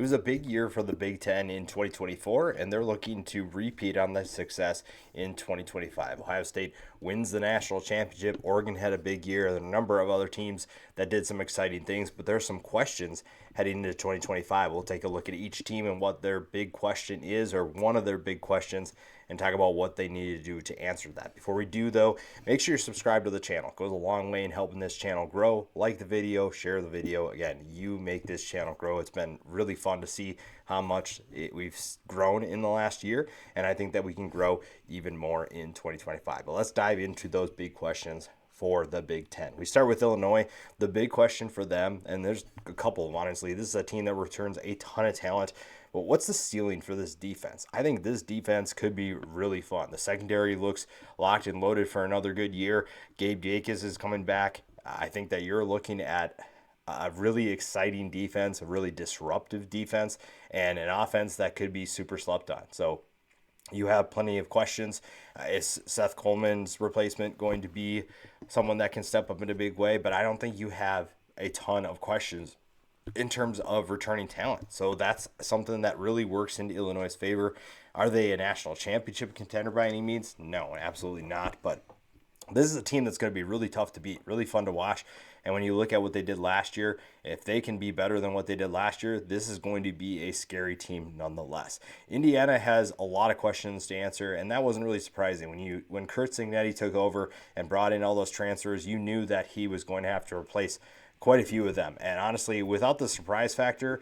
It was a big year for the Big Ten in 2024, and they're looking to repeat on that success in 2025. Ohio State wins the national championship. Oregon had a big year. There are a number of other teams that did some exciting things, but there are some questions heading into 2025. We'll take a look at each team and what their big question is, or one of their big questions, and talk about what they need to do to answer that. Before we do, though, make sure you're subscribed to the channel. It goes a long way in helping this channel grow. Like the video, share the video. Again, you make this channel grow. It's been really fun to see how much we've grown in the last year, and I think that we can grow even more in 2025. But let's dive into those big questions for the Big Ten. We start with Illinois. The big question for them, and there's a couple of them, honestly. This is a team that returns a ton of talent. But what's the ceiling for this defense? I think this defense could be really fun. The secondary looks locked and loaded for another good year. Gabe Jacobs is coming back. I think that you're looking at a really exciting defense, a really disruptive defense, and an offense that could be super slept on. So you have plenty of questions. Is Seth Coleman's replacement going to be someone that can step up in a big way? But I don't think you have a ton of questions in terms of returning talent. So that's something that really works into Illinois' favor. Are they a national championship contender by any means? No, absolutely not. But this is a team that's going to be really tough to beat, really fun to watch. And when you look at what they did last year, if they can be better than what they did last year, this is going to be a scary team nonetheless. Indiana has a lot of questions to answer, and that wasn't really surprising. When Kurt Cignetti took over and brought in all those transfers, you knew that he was going to have to replace quite a few of them. And honestly, without the surprise factor,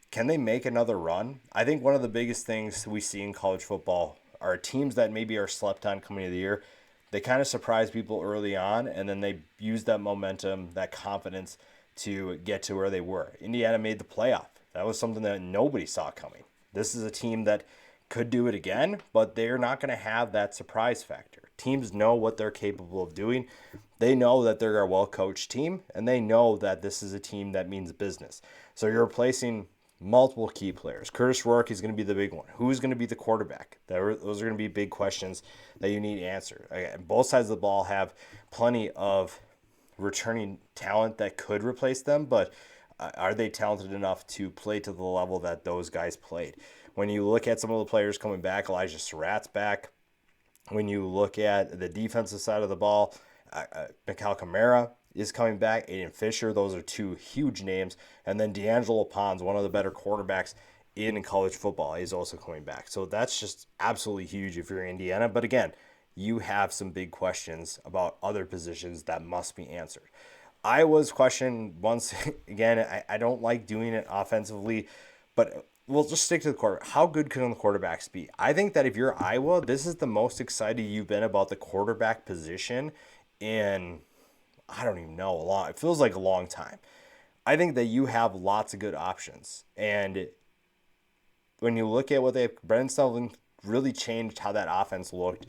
can they make another run? I think one of the biggest things we see in college football are teams that maybe are slept on coming into the year. They kind of surprise people early on, and then they use that momentum, that confidence to get to where they were. Indiana made the playoff. That was something that nobody saw coming. This is a team that could do it again, but they're not going to have that surprise factor. Teams know what they're capable of doing. They know that they're a well-coached team, and they know that this is a team that means business. So you're replacing multiple key players. Curtis Rourke is going to be the big one. Who's going to be the quarterback? Those are going to be big questions that you need to answer. Again, both sides of the ball have plenty of returning talent that could replace them, but are they talented enough to play to the level that those guys played? When you look at some of the players coming back, Elijah Surratt's back. When you look at the defensive side of the ball, Mikal Kamara is coming back. Aiden Fisher, those are two huge names. And then D'Angelo Pons, one of the better quarterbacks in college football, is also coming back. So that's just absolutely huge if you're Indiana. But again, you have some big questions about other positions that must be answered. Iowa's question, once again, I don't like doing it offensively, but we'll just stick to the quarterback. How good can the quarterbacks be? I think that if you're Iowa, this is the most excited you've been about the quarterback position in, I don't even know, it feels like a long time. I think that you have lots of good options. And when you look at what they have, Brendan Sullivan really changed how that offense looked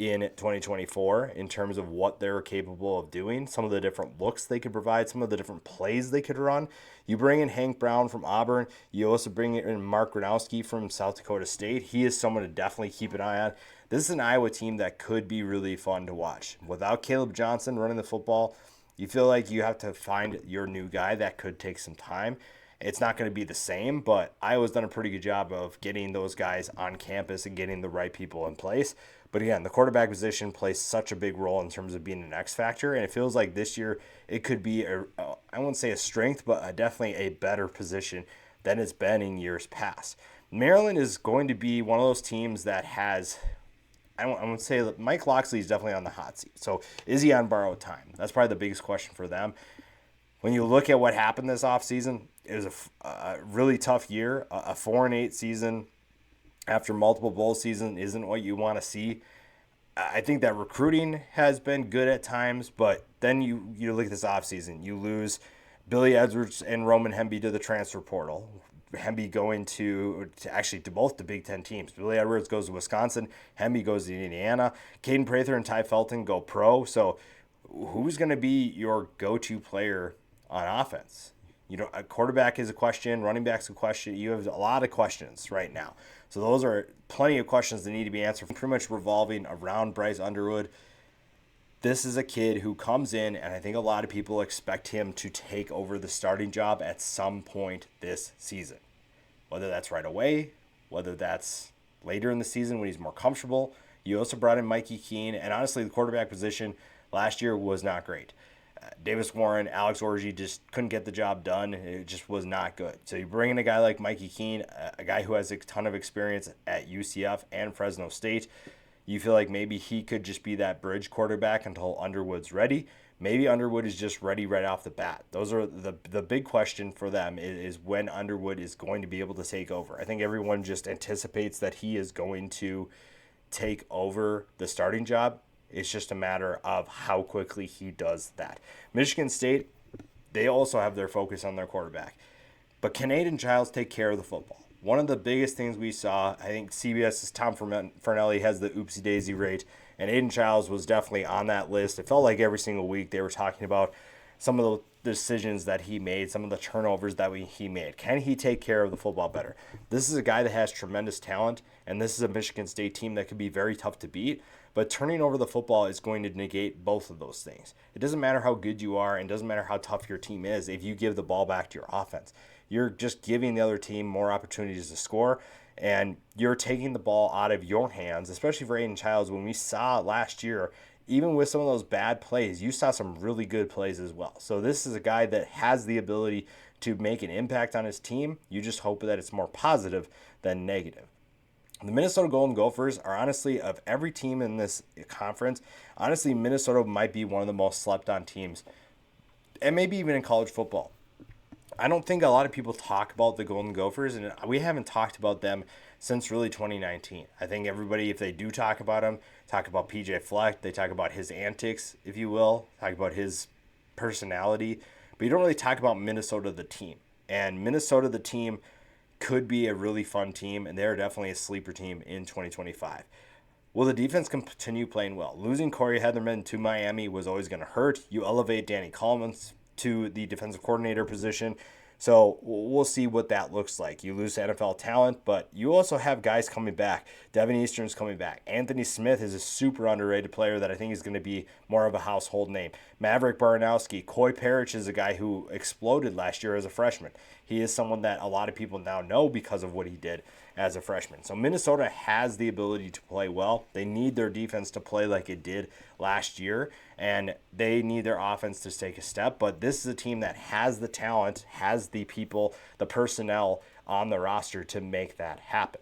in 2024 in terms of what they're capable of doing, some of the different looks they could provide, some of the different plays they could run. You bring in Hank Brown from Auburn. You also bring in Mark Gronowski from South Dakota State. He is someone to definitely keep an eye on. This is an Iowa team that could be really fun to watch. Without Caleb Johnson running the football, you feel like you have to find your new guy. That could take some time. It's not going to be the same, but Iowa's done a pretty good job of getting those guys on campus and getting the right people in place. But again, the quarterback position plays such a big role in terms of being an X factor, and it feels like this year it could be, I won't say a strength, but definitely a better position than it's been in years past. Maryland is going to be one of those teams that has, I would say that Mike Locksley is definitely on the hot seat. So is he on borrowed time? That's probably the biggest question for them. When you look at what happened this offseason, it was a really tough year. A 4-8 season after multiple bowl seasons isn't what you want to see. I think that recruiting has been good at times, but then you look at this offseason. You lose Billy Edwards and Roman Hemby to the transfer portal. Hemby going to both the Big Ten teams. Billy Edwards goes to Wisconsin. Hemby goes to Indiana. Caden Prather and Ty Felton go pro. So who's going to be your go-to player on offense? A quarterback is a question. Running back's a question. You have a lot of questions right now. So those are plenty of questions that need to be answered, pretty much revolving around Bryce Underwood. This is a kid who comes in, and I think a lot of people expect him to take over the starting job at some point this season. whether that's right away, whether that's later in the season when he's more comfortable. You also brought in Mikey Keene, and honestly, the quarterback position last year was not great. Davis Warren, Alex Orji just couldn't get the job done. It just was not good. So you bring in a guy like Mikey Keene, a guy who has a ton of experience at UCF and Fresno State. You feel like maybe he could just be that bridge quarterback until Underwood's ready. Maybe Underwood is just ready right off the bat. Those are the big question for them is when Underwood is going to be able to take over. I think everyone just anticipates that he is going to take over the starting job. It's just a matter of how quickly he does that. Michigan State, they also have their focus on their quarterback. But can Aiden Childs take care of the football? One of the biggest things we saw, I think CBS's Tom Fornelli has the oopsie daisy rate, and Aiden Childs was definitely on that list. It felt like every single week they were talking about some of the decisions that he made, some of the turnovers that he made. Can he take care of the football better? This is a guy that has tremendous talent, and this is a Michigan State team that could be very tough to beat. But turning over the football is going to negate both of those things. It doesn't matter how good you are, and it doesn't matter how tough your team is if you give the ball back to your offense. You're just giving the other team more opportunities to score, and you're taking the ball out of your hands, especially for Aiden Childs. When we saw last year, even with some of those bad plays, you saw some really good plays as well. So this is a guy that has the ability to make an impact on his team. You just hope that it's more positive than negative. The Minnesota Golden Gophers are honestly, of every team in this conference, honestly, Minnesota might be one of the most slept on teams, and maybe even in college football. I don't think a lot of people talk about the Golden Gophers, and we haven't talked about them since really 2019. I think everybody, if they do talk about them, talk about PJ Fleck, they talk about his antics, if you will, talk about his personality, but you don't really talk about Minnesota the team. And Minnesota the team could be a really fun team, and they're definitely a sleeper team in 2025. Will the defense continue playing well? Losing Corey Heatherman to Miami was always going to hurt. You elevate Danny Coleman to the defensive coordinator position. So we'll see what that looks like. You lose NFL talent, but you also have guys coming back. Devin Eastern's coming back. Anthony Smith is a super underrated player that I think is going to be more of a household name. Maverick Baranowski, Coy Parrish is a guy who exploded last year as a freshman. He is someone that a lot of people now know because of what he did as a freshman. So Minnesota has the ability to play well. They need their defense to play like it did last year, and they need their offense to take a step. But this is a team that has the talent, has the people, the personnel on the roster to make that happen.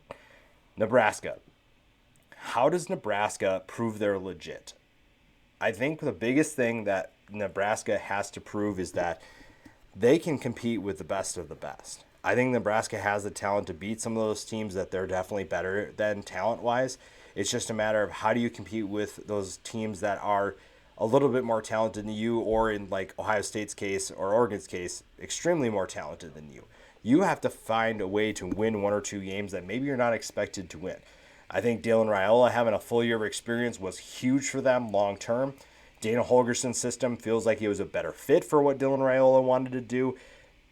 Nebraska. How does Nebraska prove they're legit? I think the biggest thing that Nebraska has to prove is that they can compete with the best of the best. I think Nebraska has the talent to beat some of those teams that they're definitely better than talent-wise. It's just a matter of how do you compete with those teams that are a little bit more talented than you, or in like Ohio State's case or Oregon's case, extremely more talented than you. You have to find a way to win one or two games that maybe you're not expected to win. I think Dylan Raiola having a full year of experience was huge for them long term. Dana Holgerson's system feels like he was a better fit for what Dylan Raiola wanted to do.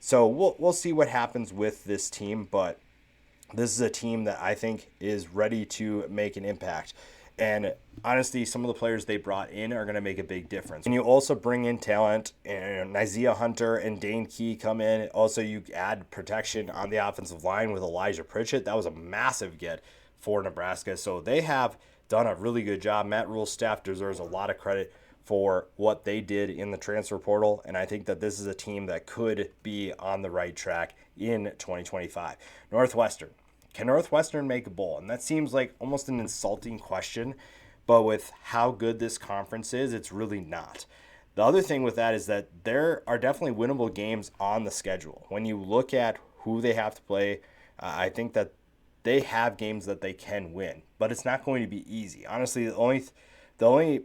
So we'll see what happens with this team, but this is a team that I think is ready to make an impact. And honestly, some of the players they brought in are going to make a big difference. And you also bring in talent, and Isaiah Hunter and Dane Key come in. Also, you add protection on the offensive line with Elijah Pritchett. That was a massive get for Nebraska. So they have done a really good job. Matt Rule's staff deserves a lot of credit for what they did in the transfer portal, and I think that this is a team that could be on the right track in 2025. Northwestern. Can Northwestern make a bowl? And that seems like almost an insulting question, but with how good this conference is, it's really not. The other thing with that is that there are definitely winnable games on the schedule. When you look at who they have to play, I think that they have games that they can win, but it's not going to be easy. Honestly, the only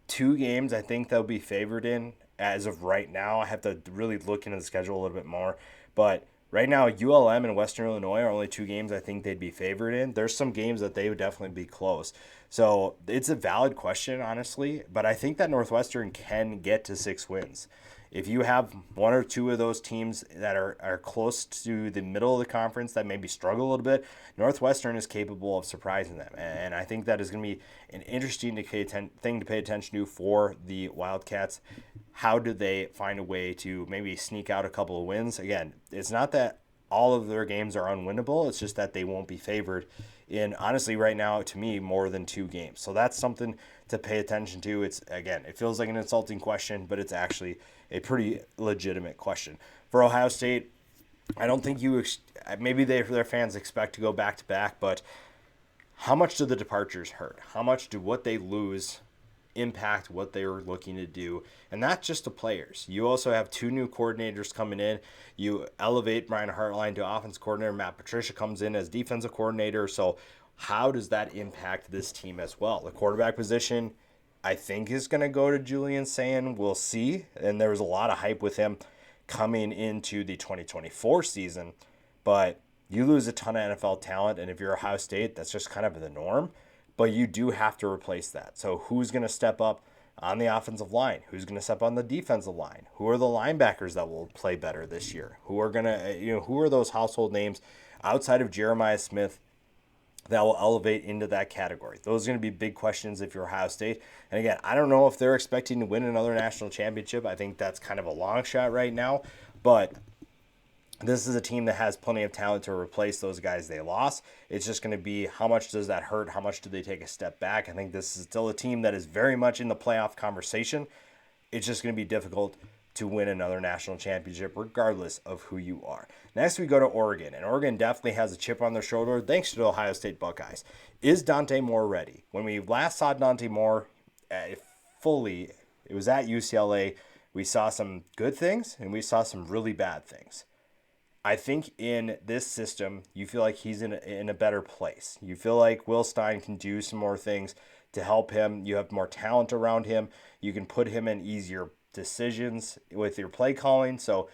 two games I think they'll be favored in as of right now. I have to really look into the schedule a little bit more. But right now, ULM and Western Illinois are only two games I think they'd be favored in. There's some games that they would definitely be close. So it's a valid question, honestly. But I think that Northwestern can get to 6 wins. If you have one or two of those teams that are close to the middle of the conference that maybe struggle a little bit, Northwestern is capable of surprising them. And I think that is going to be an interesting thing to pay attention to for the Wildcats. How do they find a way to maybe sneak out a couple of wins? Again, it's not that all of their games are unwinnable. It's just that they won't be favored in, honestly, right now, to me, more than 2 games. So that's something to pay attention to. It's, again, it feels like an insulting question, but it's actually a pretty legitimate question. For Ohio State, I don't think maybe their fans expect to go back to back, but how much do the departures hurt? How much do what they lose impact what they were looking to do? And not just the players. You also have 2 new coordinators coming in. You elevate Brian Hartline to offense coordinator. Matt Patricia comes in as defensive coordinator. So how does that impact this team as well? The quarterback position, I think, is going to go to Julian Sayin. We'll see. And there was a lot of hype with him coming into the 2024 season. But you lose a ton of NFL talent, and if you're Ohio State, that's just kind of the norm. But you do have to replace that. So who's going to step up on the offensive line? Who's going to step on the defensive line? Who are the linebackers that will play better this year? Who are who are those household names outside of Jeremiah Smith that will elevate into that category? Those are going to be big questions if you're Ohio State. And again, I don't know if they're expecting to win another national championship. I think that's kind of a long shot right now. But this is a team that has plenty of talent to replace those guys they lost. It's just going to be, how much does that hurt? How much do they take a step back? I think this is still a team that is very much in the playoff conversation. It's just going to be difficult to win another national championship regardless of who you are. Next, we go to Oregon, and Oregon definitely has a chip on their shoulder thanks to the Ohio State Buckeyes. Is Dante Moore ready? When we last saw Dante Moore fully, it was at UCLA. We saw some good things, and we saw some really bad things. I think in this system, you feel like he's in a better place. You feel like Will Stein can do some more things to help him. You have more talent around him. You can put him in easier decisions with your play calling. So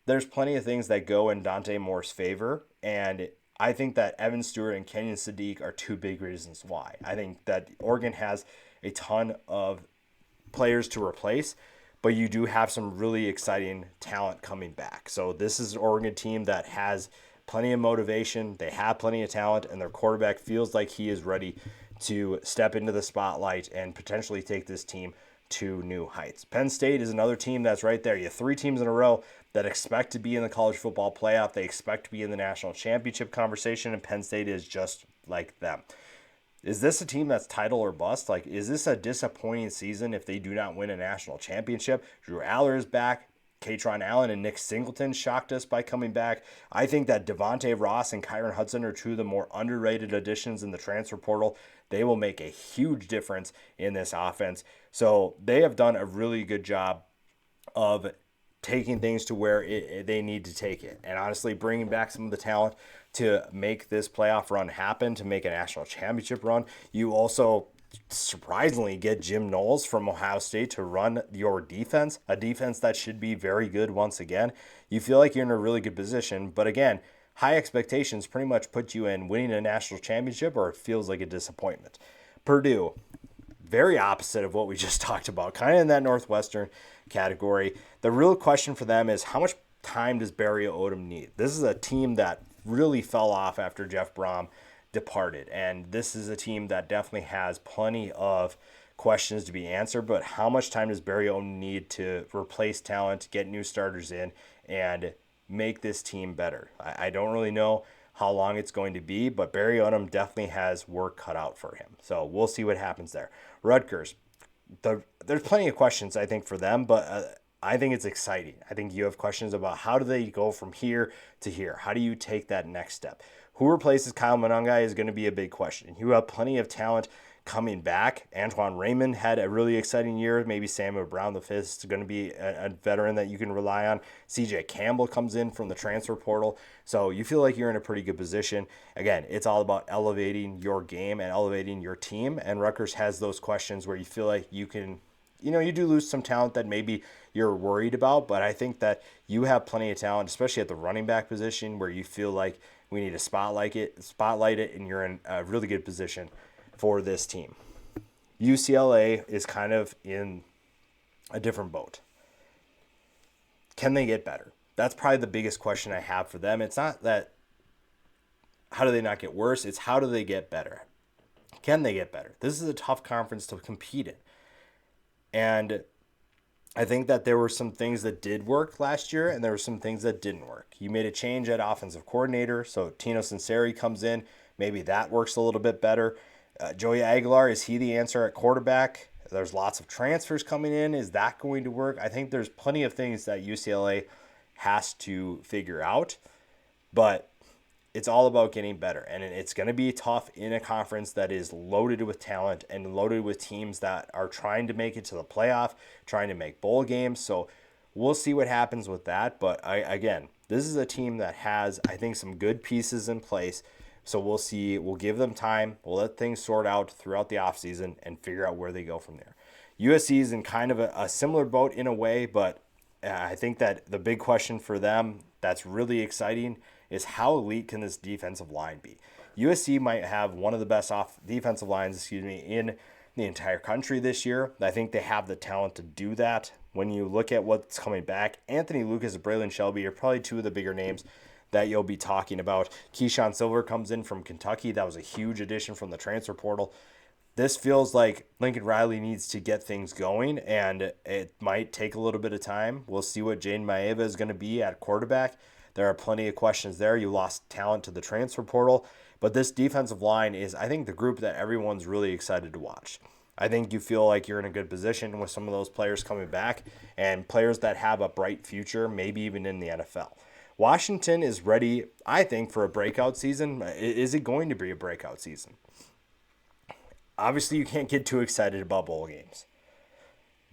there's plenty of things that go in Dante Moore's favor. And I think that Evan Stewart and Kenyon Sadiq are 2 big reasons why. I think that Oregon has a ton of players to replace, but you do have some really exciting talent coming back. So this is an Oregon team that has plenty of motivation. They have plenty of talent, and their quarterback feels like he is ready to step into the spotlight and potentially take this team to new heights. Penn State is another team that's right there. You have 3 teams in a row that expect to be in the college football playoff. They expect to be in the national championship conversation, and Penn State is just like them. Is this a team that's title or bust? Like, is this a disappointing season if they do not win a national championship? Drew Aller is back. Katron Allen and Nick Singleton shocked us by coming back. I think that Devontae Ross and Kyron Hudson are 2 of the more underrated additions in the transfer portal. They will make a huge difference in this offense. So they have done a really good job of taking things to where they need to take it. And honestly, bringing back some of the talent to make this playoff run happen, to make a national championship run. You also surprisingly get Jim Knowles from Ohio State to run your defense, a defense that should be very good once again. You feel like you're in a really good position, but again, high expectations pretty much put you in winning a national championship, or it feels like a disappointment. Purdue, very opposite of what we just talked about, kind of in that Northwestern category. The real question for them is, how much time does Barry Odom need? This is a team that really fell off after Jeff Brom departed, and this is a team that definitely has plenty of questions to be answered, but how much time does Barry Odom need to replace talent, get new starters in, and make this team better? I don't really know how long it's going to be, but Barry Odom definitely has work cut out for him. So we'll see what happens there. Rutgers, there's plenty of questions, I think, for them, but I think it's exciting. I think you have questions about how do they go from here to here? How do you take that next step? Who replaces Kyle Monangai is going to be a big question. You have plenty of talent coming back. Antoine Raymond had a really exciting year. Maybe Samuel Brown the Fifth is going to be a veteran that you can rely on. CJ Campbell comes in from the transfer portal. So you feel like you're in a pretty good position. Again, it's all about elevating your game and elevating your team. And Rutgers has those questions where you feel like you can, you do lose some talent that maybe you're worried about, but I think that you have plenty of talent, especially at the running back position, where you feel like we need to spotlight it, and you're in a really good position for this team. UCLA is kind of in a different boat. Can they get better? That's probably the biggest question I have for them. It's not that how do they not get worse, it's how do they get better? Can they get better? This is a tough conference to compete in. And I think that there were some things that did work last year, and there were some things that didn't work. You made a change at offensive coordinator, so Tino Sinceri comes in. Maybe that works a little bit better. Joey Aguilar, is he the answer at quarterback? There's lots of transfers coming in. Is that going to work? I think there's plenty of things that UCLA has to figure out, but it's all about getting better. And it's going to be tough in a conference that is loaded with talent and loaded with teams that are trying to make it to the playoff, trying to make bowl games. So we'll see what happens with that. But again, this is a team that has, I think, some good pieces in place. So we'll see. We'll give them time. We'll let things sort out throughout the offseason and figure out where they go from there. USC is in kind of a similar boat in a way, but I think that the big question for them that's really exciting is how elite can this defensive line be? USC might have one of the best defensive lines, in the entire country this year. I think they have the talent to do that. When you look at what's coming back, Anthony Lucas and Braylon Shelby are probably two of the bigger names that you'll be talking about. Keyshawn Silver comes in from Kentucky. That was a huge addition from the transfer portal. This feels like Lincoln Riley needs to get things going, and it might take a little bit of time. We'll see what Jaden Maeva is going to be at quarterback. There are plenty of questions there. You lost talent to the transfer portal, but this defensive line is, I think, the group that everyone's really excited to watch. I think you feel like you're in a good position with some of those players coming back and players that have a bright future, maybe even in the NFL. Washington is ready, I think, for a breakout season. Is it going to be a breakout season? Obviously, you can't get too excited about bowl games.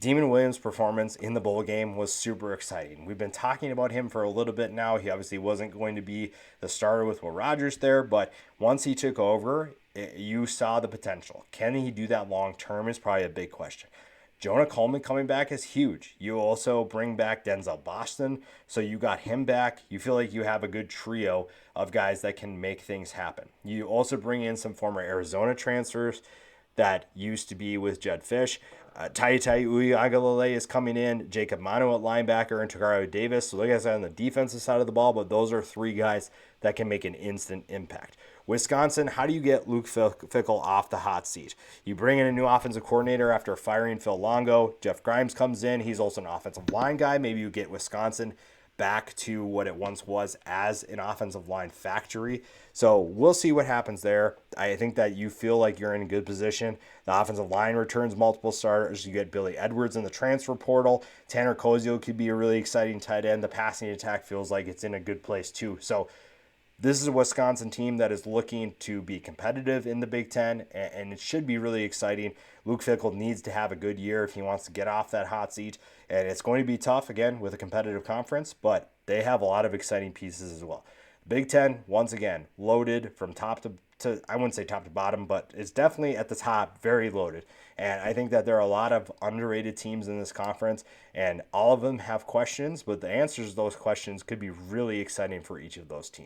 Demon Williams' performance in the bowl game was super exciting. We've been talking about him for a little bit now. He obviously wasn't going to be the starter with Will Rogers there, but once he took over, you saw the potential. Can he do that long term is probably a big question. Jonah Coleman coming back is huge. You also bring back Denzel Boston, so you got him back. You feel like you have a good trio of guys that can make things happen. You also bring in some former Arizona transfers that used to be with Jed Fish. Taitai Uiagalelei is coming in. Jacob Manu at linebacker and Tagaro Davis. So like I said, on the defensive side of the ball, but those are three guys that can make an instant impact. Wisconsin, how do you get Luke Fickell off the hot seat? You bring in a new offensive coordinator after firing Phil Longo. Jeff Grimes comes in. He's also an offensive line guy. Maybe you get Wisconsin back to what it once was as an offensive line factory. So we'll see what happens there. I think that you feel like you're in a good position. The offensive line returns multiple starters. You get Billy Edwards in the transfer portal. Tanner Kozio could be a really exciting tight end. The passing attack feels like it's in a good place too. So this is a Wisconsin team that is looking to be competitive in the Big Ten, and it should be really exciting. Luke Fickell needs to have a good year if he wants to get off that hot seat, and it's going to be tough, again, with a competitive conference, but they have a lot of exciting pieces as well. Big Ten, once again, loaded from top to I wouldn't say top to bottom, but it's definitely at the top, very loaded. And I think that there are a lot of underrated teams in this conference, and all of them have questions, but the answers to those questions could be really exciting for each of those teams.